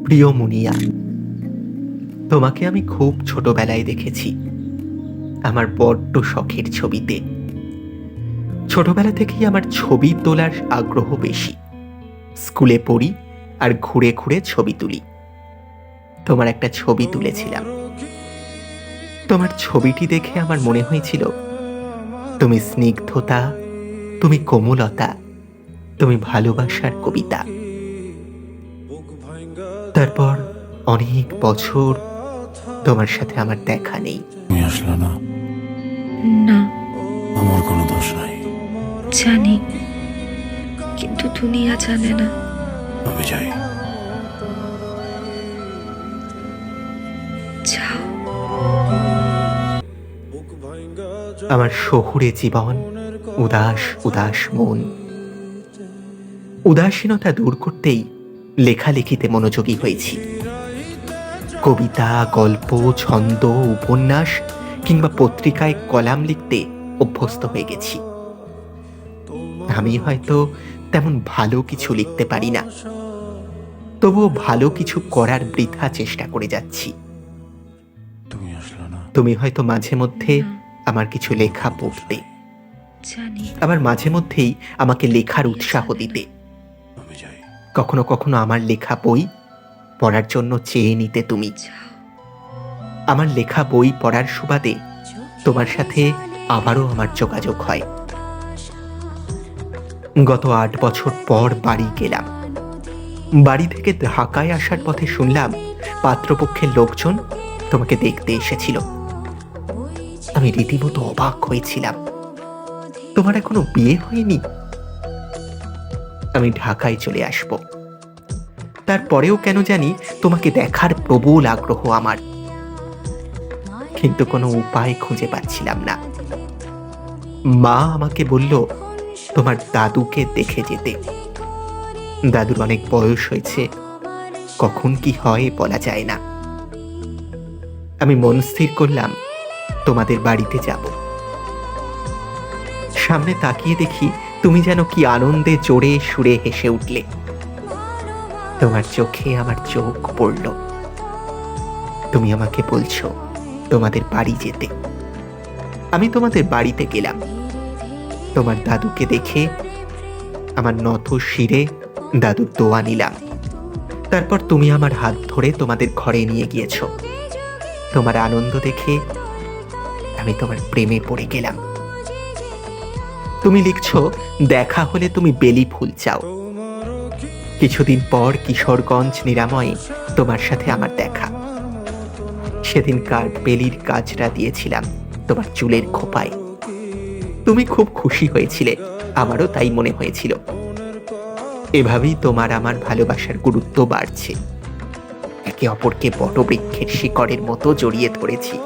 প্রিয় মুনিয়া, তোমাকে আমি খুব ছোটবেলায় দেখেছি আমার বড্ড শখের ছবিতে। ছোটবেলা থেকেই আমার ছবি তোলার আগ্রহ বেশি। স্কুলে পড়ি আর ঘুরে ঘুরে ছবি তুলি। তোমার একটা ছবি তুলেছিলাম। তোমার ছবিটি দেখে আমার মনে হয়েছিল তুমি স্নিগ্ধতা, তুমি কোমলতা, তুমি ভালোবাসার কবিতা। তারপর অনেক বছর তোমার সাথে আমার দেখা নেই। তুমি আসলে না, না, আমার কোনো দোষ নাই। জানি, কিন্তু দুনিয়া জানে না। আমি যাই। যাও। আমার শহুরে জীবন, উদাস উদাস মন, উদাসীনতা দূর করতেই লেখালেখিতে মনোযোগী হয়েছি। কবিতা, গল্প, ছন্দ, উপন্যাস কিংবা পত্রিকায় কলাম লিখতে অভ্যস্ত হয়ে গেছি। আমি হয়তো তেমন ভালো কিছু লিখতে পারি না, তবুও ভালো কিছু করার বৃথা চেষ্টা করে যাচ্ছি। তুমি আসলে না, তুমি হয়তো মাঝে মধ্যে আমার কিছু লেখা পড়তে, জানি, আবার মাঝে মধ্যেই আমাকে লেখার উৎসাহ দিতে। আমি যাই। কখনো কখনো আমার লেখা বই পড়ার জন্য চেয়ে নিতে তুমি। যাও। আমার লেখা বই পড়ার সুবাদে তোমার সাথে আবারও আমার যোগাযোগ হয়। গত 8 বছর পর বাড়ি গেলাম। বাড়ি থেকে ঢাকায় আসার পথে শুনলাম পাত্রপক্ষের লোকজন তোমাকে দেখতে এসেছিল। আমি রীতিমতো অবাক হয়েছিলাম। তোমার এখনো বিয়ে হয়নি? আমি ঢাকায় চলে আসব। তারপরেও কেন জানি তোমাকে দেখার প্রবল আগ্রহ আমার, কিন্তু কোনো উপায় খুঁজে পাচ্ছিলাম না। মা আমাকে বলল তোমার দাদুকে দেখে যেতে। দাদুর অনেক বয়স হয়েছে, কখন কি হয় বলা যায় না। আমি মন স্থির করলাম তোমাদের বাড়িতে যাব। সামনে তাকিয়ে দেখি তুমি যেন কি আনন্দে জোরে সুরে হেসে উঠলে। তোমার চোখে আমার চোখ পড়ল। তুমি আমাকে বলছো তোমাদের বাড়ি যেতে। আমি তোমাদের বাড়িতে গেলাম। তোমার দাদুকে দেখে আমার নত শিরে দাদুর দোয়া নিলাম। তারপর তুমি আমার হাত ধরে তোমাদের ঘরে নিয়ে গিয়েছ। তোমার আনন্দ দেখে আমি তোমার প্রেমে পড়ে গেলাম। তুমি লিখছ দেখা হলে তুমি বেলি ফুল চাও। কিছুদিন পর কিশোরগঞ্জ নিরাময়ে তোমার সাথে আমার দেখা। সেদিন কাঠ বেলির কাজটা দিয়েছিলাম তোমার চুলের খোপায়। তুমি খুব খুশি হয়েছিলে, আমারও তাই মনে হয়েছিল। এভাবেই তোমার আমার ভালোবাসার গুরুত্ব বাড়ছে। একে অপরকে বটবৃক্ষের শিকড়ের মতো জড়িয়ে ধরেছি।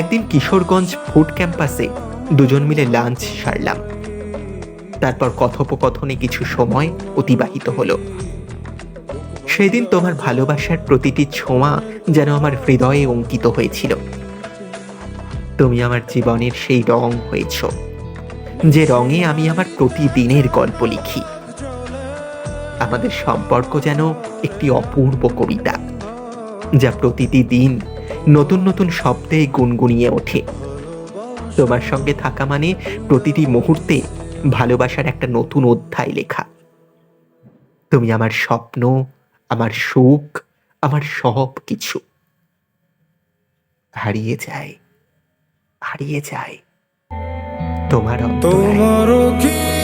একদিন কিশোরগঞ্জ ফুড ক্যাম্পাসে দুজন মিলে লাঞ্চ সারলাম। তারপর কথোপকথনে কিছু সময় অতিবাহিত হলো। সেদিন তোমার ভালোবাসার প্রতিটি ছোঁয়া যেন আমার হৃদয়ে অঙ্কিত হয়েছিল। তুমি আমার জীবনের সেই রং হয়েছ, যে রঙে আমি আমার প্রতিদিনের গল্প লিখি। আমাদের সম্পর্ক যেন একটি অপূর্ব কবিতা, যা প্রতিটি দিন নতুন নতুন শব্দে গুনগুনিয়ে ওঠে। তোমার সঙ্গে থাকা মানে প্রতিটি মুহূর্তে ভালোবাসার একটা নতুন অধ্যায় লেখা। তুমি আমার স্বপ্ন, আমার সুখ, আমার সব কিছু। হারিয়ে যায়, হারিয়ে যায় তোমার অন্তরায়।